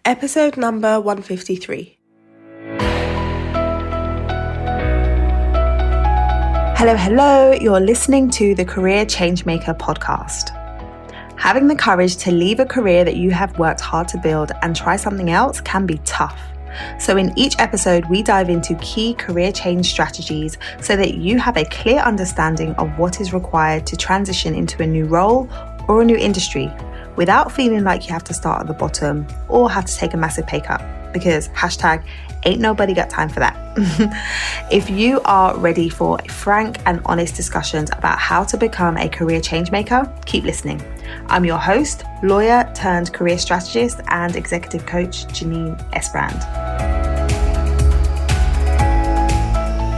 Episode number 153. Hello, you're listening to the Career Changemaker podcast. Having the courage to leave a career that you have worked hard to build and try something else can be tough. So in each episode, we dive into key career change strategies so that you have a clear understanding of what is required to transition into a new role or a new industry without feeling like you have to start at the bottom or have to take a massive pay cut, because ain't nobody got time for that. If you are ready for frank and honest discussions about how to become a career change maker, keep listening. I'm your host, lawyer turned career strategist and executive coach, Janine Esbrand.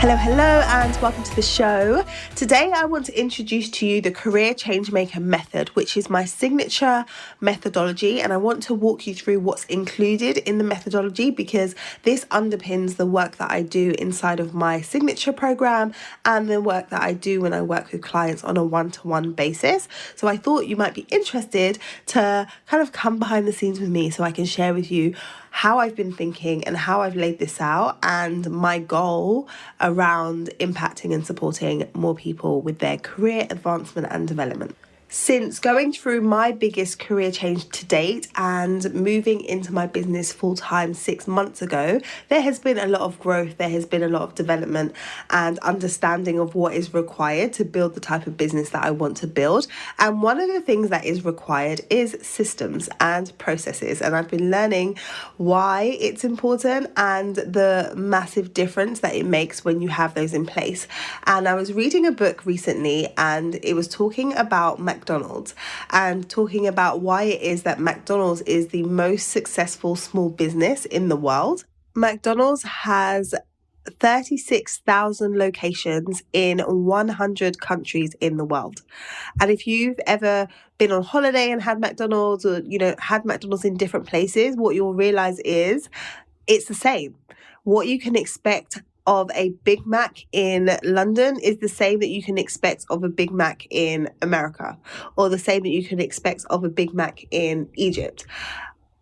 Hello, and welcome to the show. Today, I want to introduce to you the Career Changemaker method, which is my signature methodology. And I want to walk you through what's included in the methodology because this underpins the work that I do inside of my signature program and the work that I do when I work with clients on a one-to-one basis. So I thought you might be interested to kind of come behind the scenes with me so I can share with you how I've been thinking and how I've laid this out and my goal around impacting and supporting more people with their career advancement and development. Since going through my biggest career change to date and moving into my business full-time 6 months ago, there has been a lot of growth, there has been a lot of development and understanding of what is required to build the type of business that I want to build. And one of the things that is required is systems and processes. And I've been learning why it's important and the massive difference that it makes when you have those in place. And I was reading a book recently and it was talking about McDonald's and talking about why it is that McDonald's is the most successful small business in the world. McDonald's has 36,000 locations in 100 countries in the world. And if you've ever been on holiday and had McDonald's or, had McDonald's in different places, what you'll realize is it's the same. What you can expect of a Big Mac in London is the same that you can expect of a Big Mac in America, or the same that you can expect of a Big Mac in Egypt.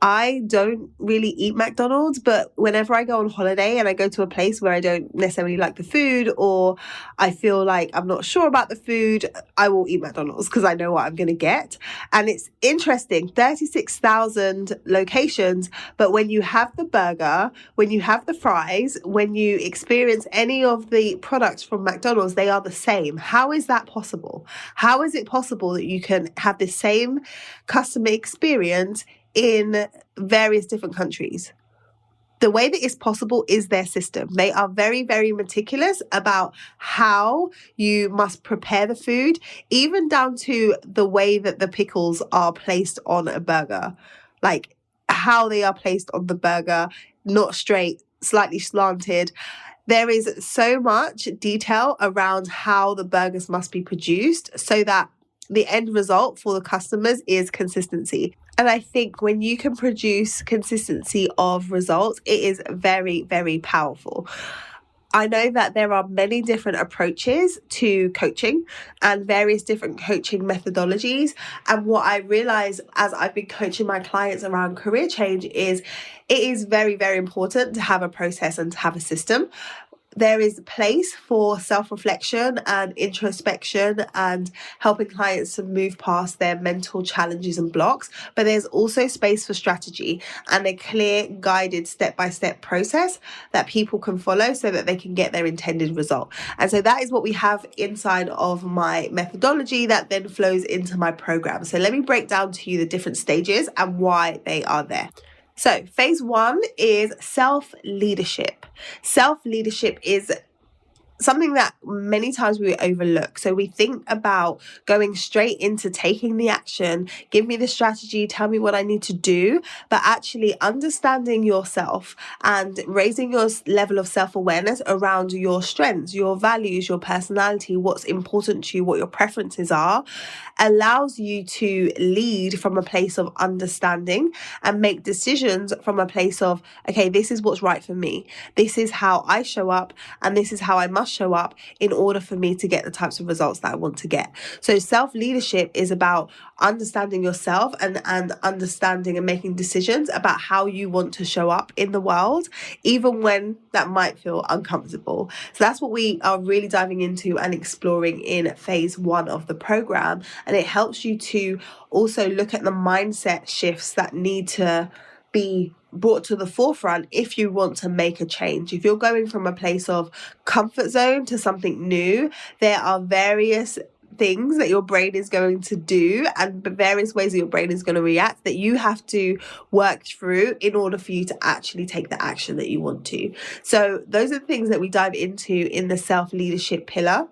I don't really eat McDonald's, but whenever I go on holiday and I go to a place where I don't necessarily like the food or I feel like I'm not sure about the food, I will eat McDonald's because I know what I'm going to get. And it's interesting, 36,000 locations, but when you have the burger, when you have the fries, when you experience any of the products from McDonald's, they are the same. How is that possible? How is it possible that you can have the same customer experience in various different countries? The way that it's possible is their system. They are very, very meticulous about how you must prepare the food, even down to the way that the pickles are placed on a burger, like how they are placed on the burger, not straight, slightly slanted. There is so much detail around how the burgers must be produced so that the end result for the customers is consistency. And I think when you can produce consistency of results, it is very, very powerful. I know that there are many different approaches to coaching and various different coaching methodologies. And what I realize as I've been coaching my clients around career change is it is very, very important to have a process and to have a system. There is place for self-reflection and introspection and helping clients to move past their mental challenges and blocks. But there's also space for strategy and a clear, guided step-by-step process that people can follow so that they can get their intended result. And so that is what we have inside of my methodology that then flows into my program. So let me break down to you the different stages and why they are there. So phase 1 is self-leadership. Self-leadership is something that many times we overlook. So we think about going straight into taking the action, give me the strategy, tell me what I need to do, but actually understanding yourself and raising your level of self-awareness around your strengths, your values, your personality, what's important to you, what your preferences are, allows you to lead from a place of understanding and make decisions from a place of, okay, this is what's right for me. This is how I show up and this is how I must must show up in order for me to get the types of results that I want to get. So self-leadership is about understanding yourself and understanding and making decisions about how you want to show up in the world, even when that might feel uncomfortable. So that's what we are really diving into and exploring in phase 1 of the program. And it helps you to also look at the mindset shifts that need to be brought to the forefront if you want to make a change. If you're going from a place of comfort zone to something new, there are various things that your brain is going to do and various ways that your brain is going to react that you have to work through in order for you to actually take the action that you want to. So those are the things that we dive into in the self-leadership pillar.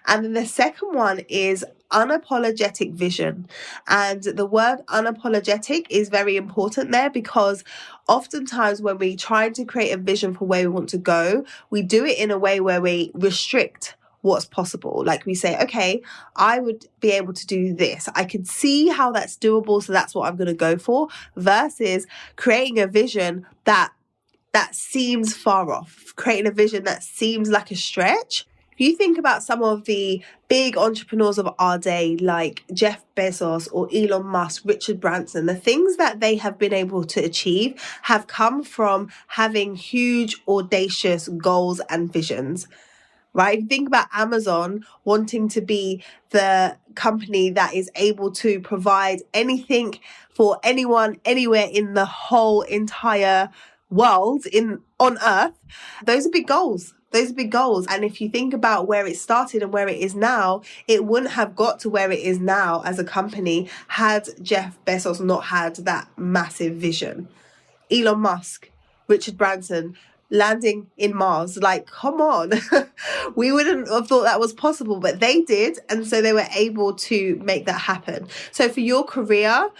And then the second one is unapologetic vision. And the word unapologetic is very important there, because oftentimes when we try to create a vision for where we want to go, we do it in a way where we restrict what's possible. Like we say, okay, I would be able to do this. I can see how that's doable, so that's what I'm going to go for, versus creating a vision that seems far off, creating a vision that seems like a stretch. If you think about some of the big entrepreneurs of our day, like Jeff Bezos or Elon Musk, Richard Branson, the things that they have been able to achieve have come from having huge, audacious goals and visions. Right? If you think about Amazon wanting to be the company that is able to provide anything for anyone, anywhere in the whole entire world on Earth, those are big goals. Those are big goals. And if you think about where it started and where it is now, it wouldn't have got to where it is now as a company had Jeff Bezos not had that massive vision. Elon Musk, Richard Branson, landing in Mars, like, come on. We wouldn't have thought that was possible, but they did. And so they were able to make that happen. So for your career,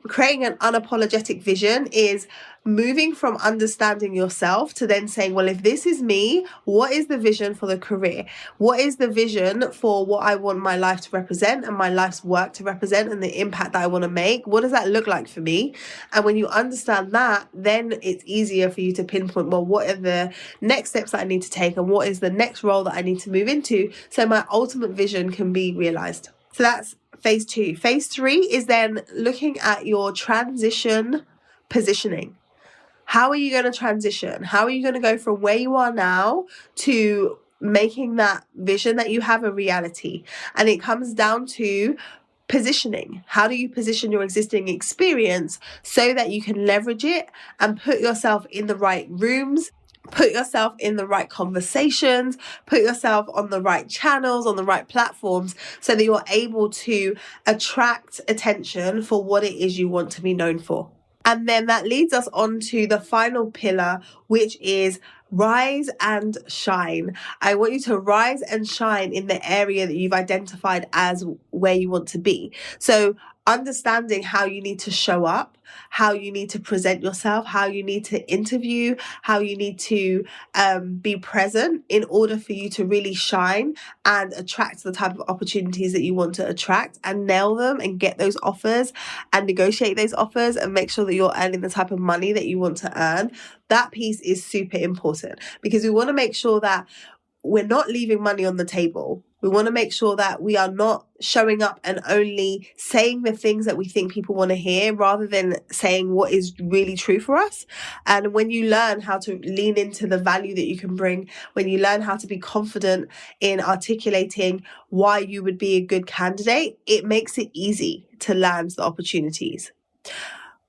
creating an unapologetic vision is moving from understanding yourself to then saying, well, if this is me, what is the vision for the career? What is the vision for what I want my life to represent and my life's work to represent and the impact that I want to make? What does that look like for me? And when you understand that, then it's easier for you to pinpoint, well, what are the next steps that I need to take and what is the next role that I need to move into so my ultimate vision can be realized. So that's phase 2. Phase 3 is then looking at your transition positioning. How are you going to transition? How are you going to go from where you are now to making that vision that you have a reality? And it comes down to positioning. How do you position your existing experience so that you can leverage it and put yourself in the right rooms, put yourself in the right conversations, put yourself on the right channels, on the right platforms, so that you're able to attract attention for what it is you want to be known for. And then that leads us on to the final pillar, which is rise and shine. I want you to rise and shine in the area that you've identified as where you want to be. So understanding how you need to show up, how you need to present yourself, how you need to interview, how you need to be present in order for you to really shine and attract the type of opportunities that you want to attract and nail them and get those offers and negotiate those offers and make sure that you're earning the type of money that you want to earn. That piece is super important because we want to make sure that we're not leaving money on the table. We want to make sure that we are not showing up and only saying the things that we think people want to hear rather than saying what is really true for us. And when you learn how to lean into the value that you can bring, when you learn how to be confident in articulating why you would be a good candidate, it makes it easy to land the opportunities.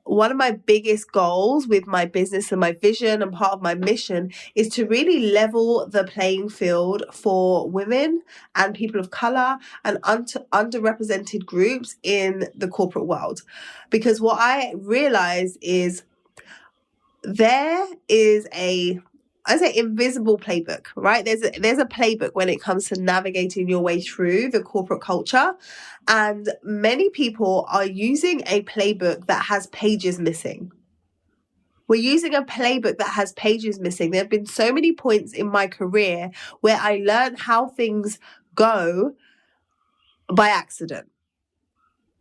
One of my biggest goals with my business and my vision and part of my mission is to really level the playing field for women and people of color and underrepresented groups in the corporate world. Because what I realize is there is I say invisible playbook, right? There's a playbook when it comes to navigating your way through the corporate culture. And many people are using a playbook that has pages missing. We're using a playbook that has pages missing. There have been so many points in my career where I learned how things go by accident.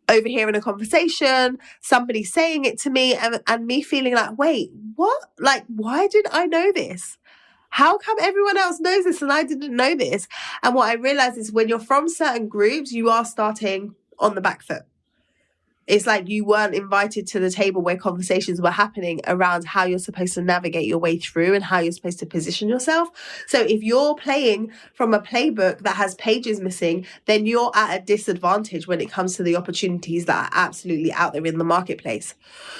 Overhearing a conversation, somebody saying it to me and me feeling like, wait, what? Like, why did I know this? how come everyone else knows this and I didn't know this? And what I realized is when you're from certain groups, you are starting on the back foot. It's like you weren't invited to the table where conversations were happening around how you're supposed to navigate your way through and how you're supposed to position yourself. So if you're playing from a playbook that has pages missing, then you're at a disadvantage when it comes to the opportunities that are absolutely out there in the marketplace.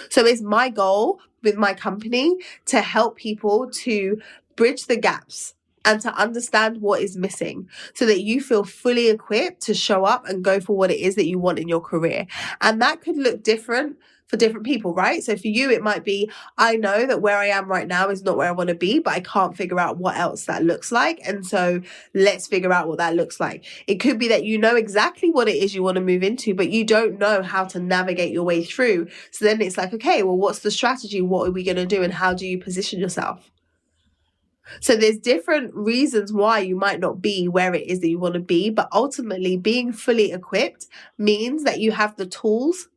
So it's my goal with my company to help people to bridge the gaps and to understand what is missing so that you feel fully equipped to show up and go for what it is that you want in your career. And that could look different for different people, right? So for you, it might be, I know that where I am right now is not where I want to be, but I can't figure out what else that looks like. And so let's figure out what that looks like. It could be that you know exactly what it is you want to move into, but you don't know how to navigate your way through. So then it's like, okay, well, what's the strategy? What are we going to do? And how do you position yourself? So there's different reasons why you might not be where it is that you want to be, but ultimately being fully equipped means that you have the tools,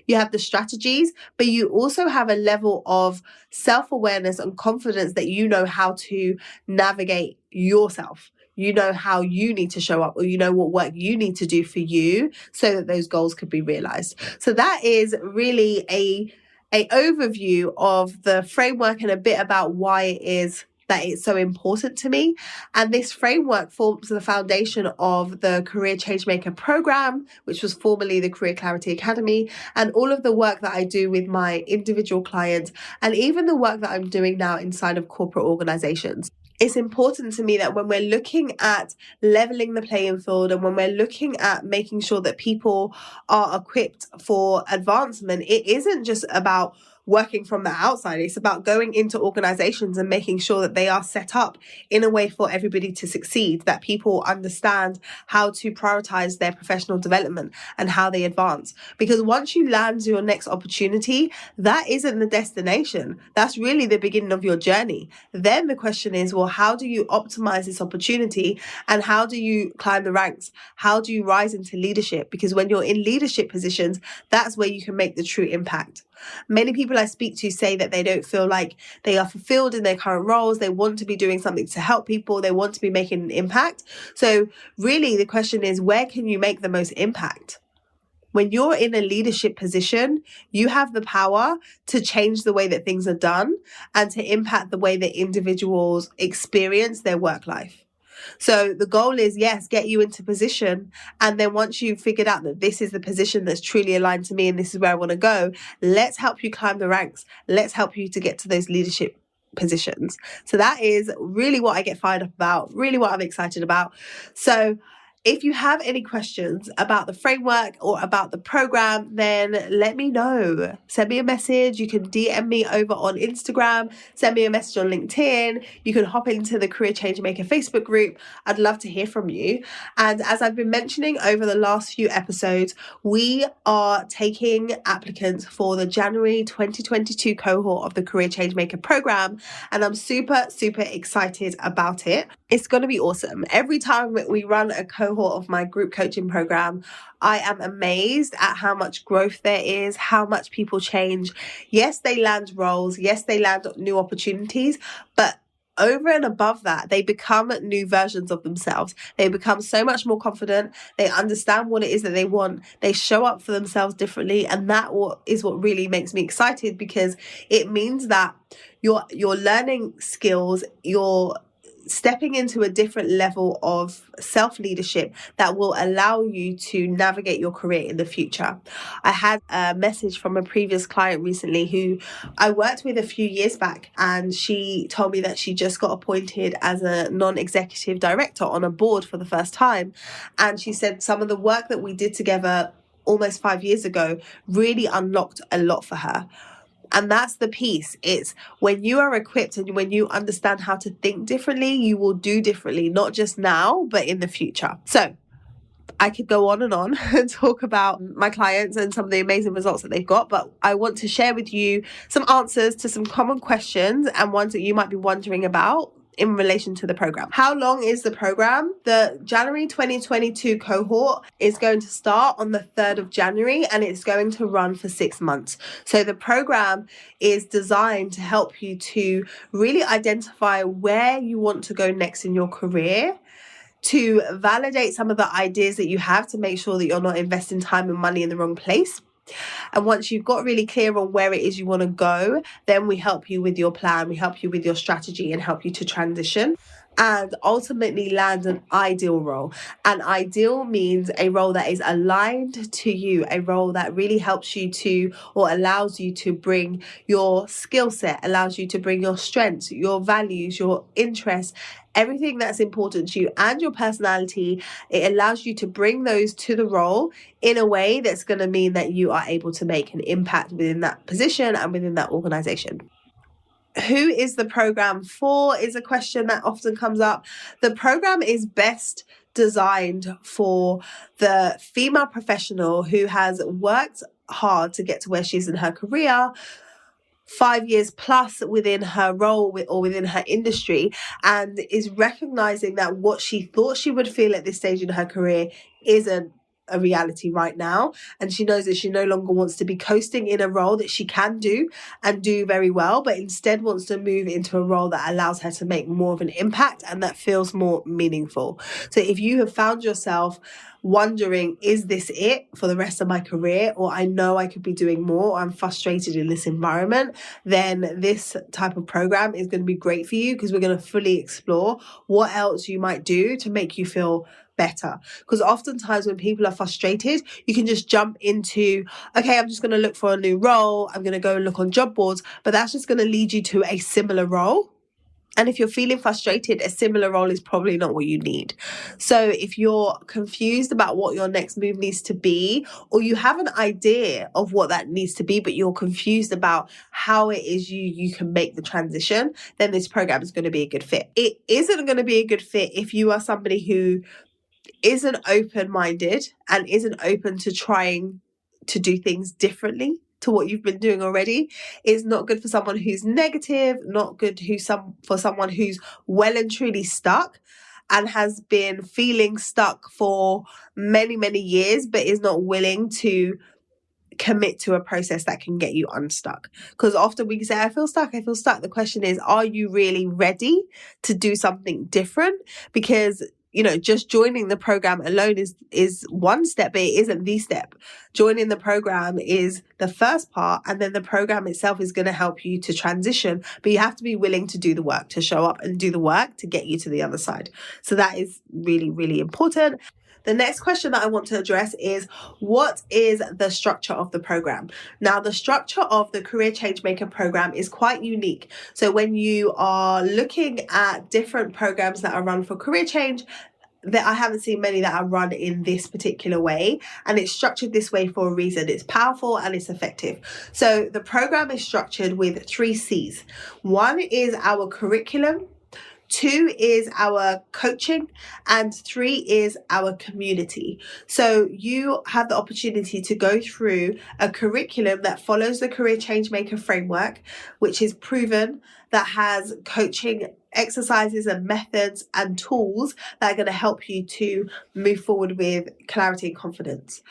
you have the strategies, but you also have a level of self-awareness and confidence that you know how to navigate yourself. You know how you need to show up, or you know what work you need to do for you so that those goals could be realized. So that is really a overview of the framework and a bit about why it is that it's so important to me. And this framework forms the foundation of the Career Changemaker program, which was formerly the Career Clarity Academy, and all of the work that I do with my individual clients, and even the work that I'm doing now inside of corporate organizations. It's important to me that when we're looking at leveling the playing field and when we're looking at making sure that people are equipped for advancement, it isn't just about working from the outside. It's about going into organizations and making sure that they are set up in a way for everybody to succeed, that people understand how to prioritize their professional development and how they advance. Because once you land your next opportunity, that isn't the destination. That's really the beginning of your journey. Then the question is, well, how do you optimize this opportunity and how do you climb the ranks? How do you rise into leadership? Because when you're in leadership positions, that's where you can make the true impact. Many people I speak to say that they don't feel like they are fulfilled in their current roles. They want to be doing something to help people. They want to be making an impact. So really the question is, where can you make the most impact? When you're in a leadership position, you have the power to change the way that things are done and to impact the way that individuals experience their work life. So the goal is, yes, get you into position. And then once you've figured out that this is the position that's truly aligned to me and this is where I want to go, let's help you climb the ranks. Let's help you to get to those leadership positions. So that is really what I get fired up about, really what I'm excited about. So if you have any questions about the framework or about the program, then let me know. Send me a message. You can DM me over on Instagram. Send me a message on LinkedIn. You can hop into the Career Changemaker Facebook group. I'd love to hear from you. And as I've been mentioning over the last few episodes, we are taking applicants for the January 2022 cohort of the Career Changemaker program. And I'm super, super excited about it. It's going to be awesome. Every time we run a cohort of my group coaching program, I am amazed at how much growth there is, how much people change. Yes, they land roles. Yes, they land new opportunities, but over and above that, they become new versions of themselves. They become so much more confident. They understand what it is that they want. They show up for themselves differently. And that is what really makes me excited, because it means that you're learning skills, you're stepping into a different level of self-leadership that will allow you to navigate your career in the future. I had a message from a previous client recently who I worked with a few years back, and she told me that she just got appointed as a non-executive director on a board for the first time. And she said some of the work that we did together almost 5 years ago really unlocked a lot for her. And that's the piece. It's when you are equipped and when you understand how to think differently, you will do differently, not just now, but in the future. So I could go on and talk about my clients and some of the amazing results that they've got, but I want to share with you some answers to some common questions and ones that you might be wondering about in relation to the program. How long is the program? The January 2022 cohort is going to start on the 3rd of January and it's going to run for 6 months. So the program is designed to help you to really identify where you want to go next in your career, to validate some of the ideas that you have to make sure that you're not investing time and money in the wrong place. And once you've got really clear on where it is you want to go, then we help you with your plan, we help you with your strategy and help you to transition and ultimately land an ideal role. An ideal means a role that is aligned to you, a role that really helps you to, or allows you to bring your skill set, allows you to bring your strengths, your values, your interests, everything that's important to you and your personality. It allows you to bring those to the role in a way that's going to mean that you are able to make an impact within that position and within that organization. Who is the program for is a question that often comes up. The program is best designed for the female professional who has worked hard to get to where she is in her career, 5 years plus within her role or within her industry, and is recognizing that what she thought she would feel at this stage in her career isn't a reality right now, and she knows that she no longer wants to be coasting in a role that she can do and do very well, but instead wants to move into a role that allows her to make more of an impact and that feels more meaningful. So if you have found yourself wondering, is this it for the rest of my career, or I know I could be doing more, or I'm frustrated in this environment, then this type of program is going to be great for you, because we're going to fully explore what else you might do to make you feel better. Because oftentimes when people are frustrated, you can just jump into, okay, I'm just going to look for a new role, I'm going to go and look on job boards, but that's just going to lead you to a similar role. And if you're feeling frustrated, a similar role is probably not what you need. So if you're confused about what your next move needs to be, or you have an idea of what that needs to be, but you're confused about how it is you can make the transition, then this program is going to be a good fit. It isn't going to be a good fit if you are somebody who isn't open-minded and isn't open to trying to do things differently to what you've been doing already. It's not good for someone who's negative, not good for someone who's well and truly stuck and has been feeling stuck for many, many years, but is not willing to commit to a process that can get you unstuck. Because often we can say, I feel stuck. The question is, are you really ready to do something different? Because just joining the program alone is one step, but it isn't the step. Joining the program is the first part, and then the program itself is going to help you to transition, but you have to be willing to do the work, to show up and do the work to get you to the other side. So that is really, really important. The next question that I want to address is, what is the structure of the program? Now, the structure of the Career Changemaker program is quite unique. So when you are looking at different programs that are run for career change, that I haven't seen many that are run in this particular way, and it's structured this way for a reason. It's powerful and it's effective. So the program is structured with 3 C's. 1 is our curriculum, 2 is our coaching, and 3 is our community. So you have the opportunity to go through a curriculum that follows the Career Changemaker framework, which is proven, that has coaching exercises and methods and tools that are going to help you to move forward with clarity and confidence.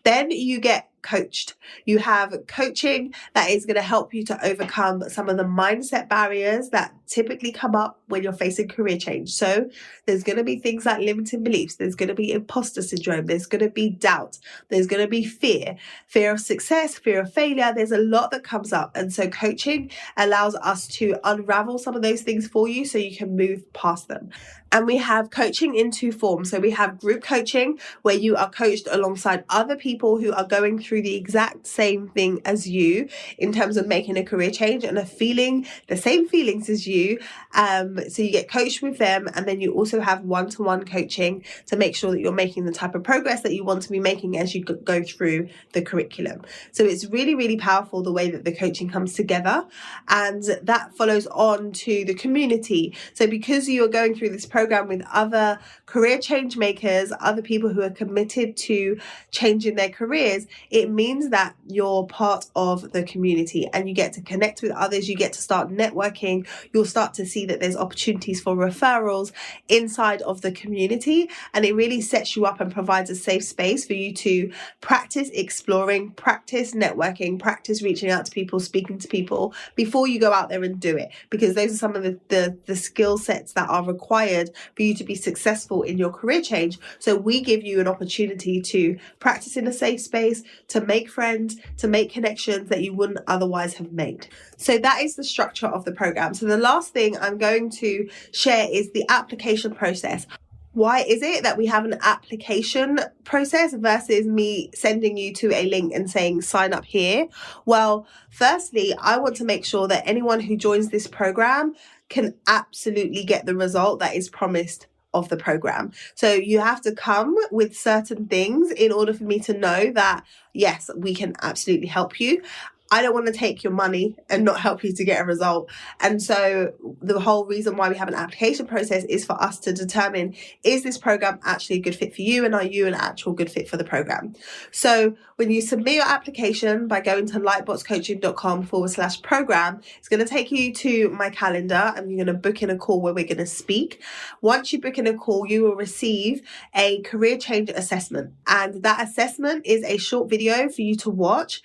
Then you get coached. You have coaching that is going to help you to overcome some of the mindset barriers that typically come up when you're facing career change. So there's going to be things like limiting beliefs. There's going to be imposter syndrome. There's going to be doubt. There's going to be fear of success, fear of failure. There's a lot that comes up. And so coaching allows us to unravel some of those things for you so you can move past them. And we have coaching in 2 forms. So we have group coaching, where you are coached alongside other people who are going through the exact same thing as you in terms of making a career change and are feeling the same feelings as you. So you get coached with them, and then you also have one-to-one coaching to make sure that you're making the type of progress that you want to be making as you go through the curriculum. So it's really, really powerful the way that the coaching comes together, and that follows on to the community. So because you are going through this program with other career change makers, other people who are committed to changing their careers, It means that you're part of the community and you get to connect with others. You get to start networking. You'll start to see that there's opportunities for referrals inside of the community, and it really sets you up and provides a safe space for you to practice exploring, practice networking, practice reaching out to people, speaking to people before you go out there and do it, because those are some of the skill sets that are required for you to be successful in your career change. So we give you an opportunity to practice in a safe space, to make friends, to make connections that you wouldn't otherwise have made. So that is the structure of the program. So the last thing I'm going to share is the application process. Why is it that we have an application process versus me sending you to a link and saying sign up here? Well, firstly, I want to make sure that anyone who joins this program can absolutely get the result that is promised of the program. So you have to come with certain things in order for me to know that, yes, we can absolutely help you. I don't want to take your money and not help you to get a result. And so the whole reason why we have an application process is for us to determine, is this program actually a good fit for you, and are you an actual good fit for the program? So when you submit your application by going to lightboxcoaching.com/program, it's going to take you to my calendar and you're going to book in a call where we're going to speak. Once you book in a call, you will receive a career change assessment. And that assessment is a short video for you to watch,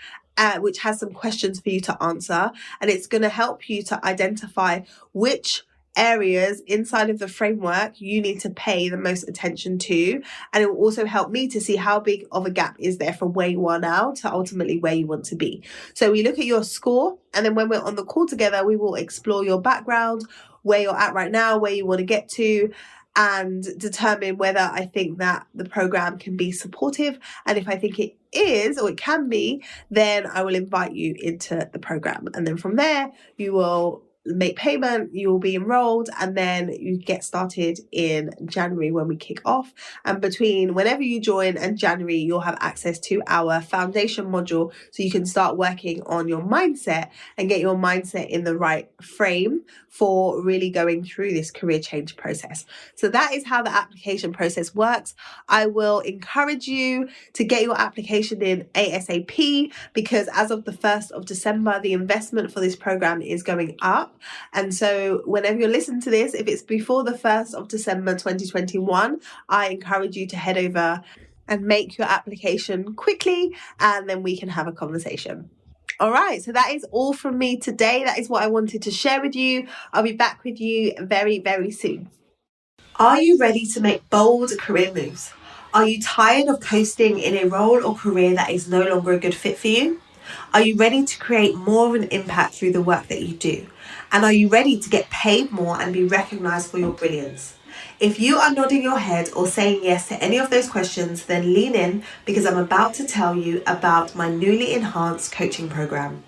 which has some questions for you to answer, and it's going to help you to identify which areas inside of the framework you need to pay the most attention to, and it will also help me to see how big of a gap is there from where you are now to ultimately where you want to be. So we look at your score, and then when we're on the call together, we will explore your background, where you're at right now, where you want to get to, and determine whether I think that the program can be supportive. And if I think it is, or it can be, then I will invite you into the program. And then from there, you will make payment, you will be enrolled, and then you get started in January when we kick off. And between whenever you join and January, you'll have access to our foundation module, so you can start working on your mindset and get your mindset in the right frame for really going through this career change process. So that is how the application process works. I will encourage you to get your application in ASAP, because as of the 1st of December, the investment for this program is going up. And so whenever you're listening to this, if it's before the 1st of December 2021, I encourage you to head over and make your application quickly, and then we can have a conversation. All right, so that is all from me today. That is what I wanted to share with you. I'll be back with you very, very soon. Are you ready to make bold career moves? Are you tired of coasting in a role or career that is no longer a good fit for you? Are you ready to create more of an impact through the work that you do? And are you ready to get paid more and be recognized for your brilliance? If you are nodding your head or saying yes to any of those questions, then lean in, because I'm about to tell you about my newly enhanced coaching program.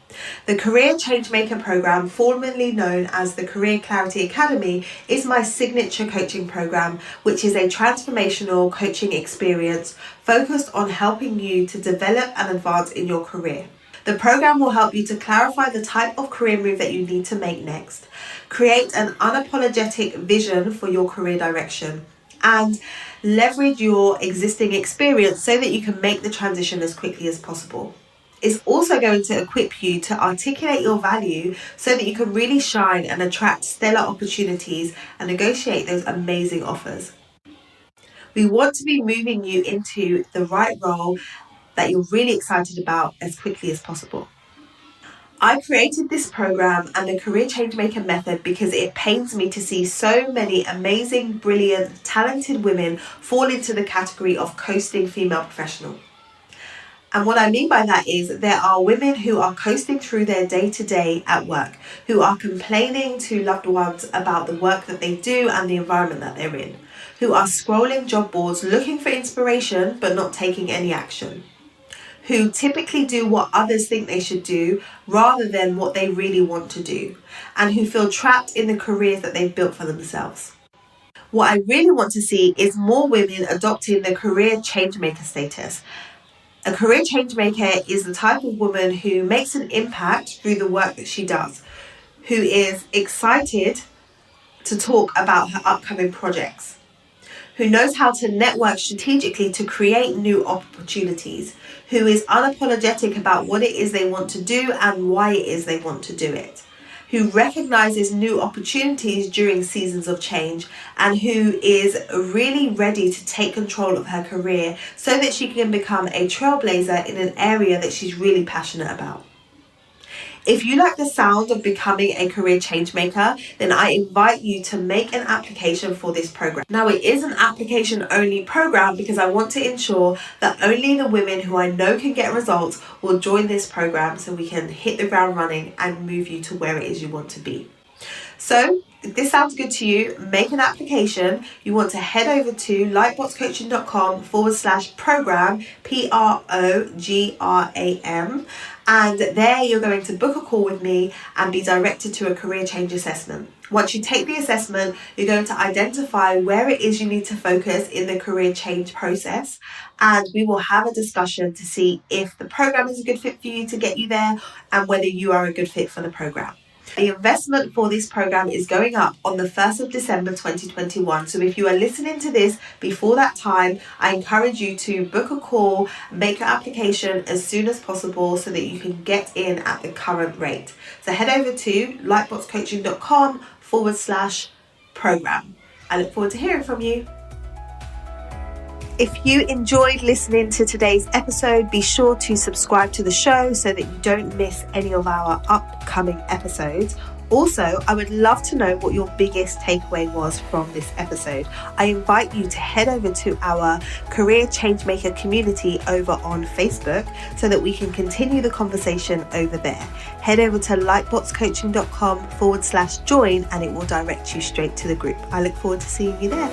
The Career Changemaker program, formerly known as the Career Clarity Academy, is my signature coaching program, which is a transformational coaching experience focused on helping you to develop and advance in your career. The program will help you to clarify the type of career move that you need to make next, create an unapologetic vision for your career direction, and leverage your existing experience so that you can make the transition as quickly as possible. It's also going to equip you to articulate your value so that you can really shine and attract stellar opportunities and negotiate those amazing offers. We want to be moving you into the right role that you're really excited about as quickly as possible. I created this program and the Career Changemaker method because it pains me to see so many amazing, brilliant, talented women fall into the category of coasting female professional. And what I mean by that is there are women who are coasting through their day-to-day at work, who are complaining to loved ones about the work that they do and the environment that they're in, who are scrolling job boards looking for inspiration but not taking any action, who typically do what others think they should do rather than what they really want to do, and who feel trapped in the careers that they've built for themselves. What I really want to see is more women adopting the career changemaker status. A career changemaker is the type of woman who makes an impact through the work that she does, who is excited to talk about her upcoming projects, who knows how to network strategically to create new opportunities, who is unapologetic about what it is they want to do and why it is they want to do it, who recognizes new opportunities during seasons of change, and who is really ready to take control of her career so that she can become a trailblazer in an area that she's really passionate about. If you like the sound of becoming a career change maker, then I invite you to make an application for this program. Now, it is an application only program because I want to ensure that only the women who I know can get results will join this program so we can hit the ground running and move you to where it is you want to be. So, if this sounds good to you, make an application. You want to head over to lightboxcoaching.com/program, PROGRAM, and there you're going to book a call with me and be directed to a career change assessment. Once you take the assessment, you're going to identify where it is you need to focus in the career change process, and we will have a discussion to see if the program is a good fit for you to get you there and whether you are a good fit for the program. The investment for this program is going up on the 1st of December 2021. So if you are listening to this before that time, I encourage you to book a call, make your application as soon as possible so that you can get in at the current rate. So head over to lightboxcoaching.com/program. I look forward to hearing from you. If you enjoyed listening to today's episode, be sure to subscribe to the show so that you don't miss any of our upcoming episodes. Also, I would love to know what your biggest takeaway was from this episode. I invite you to head over to our Career Changemaker community over on Facebook so that we can continue the conversation over there. Head over to lightboxcoaching.com/join and it will direct you straight to the group. I look forward to seeing you there.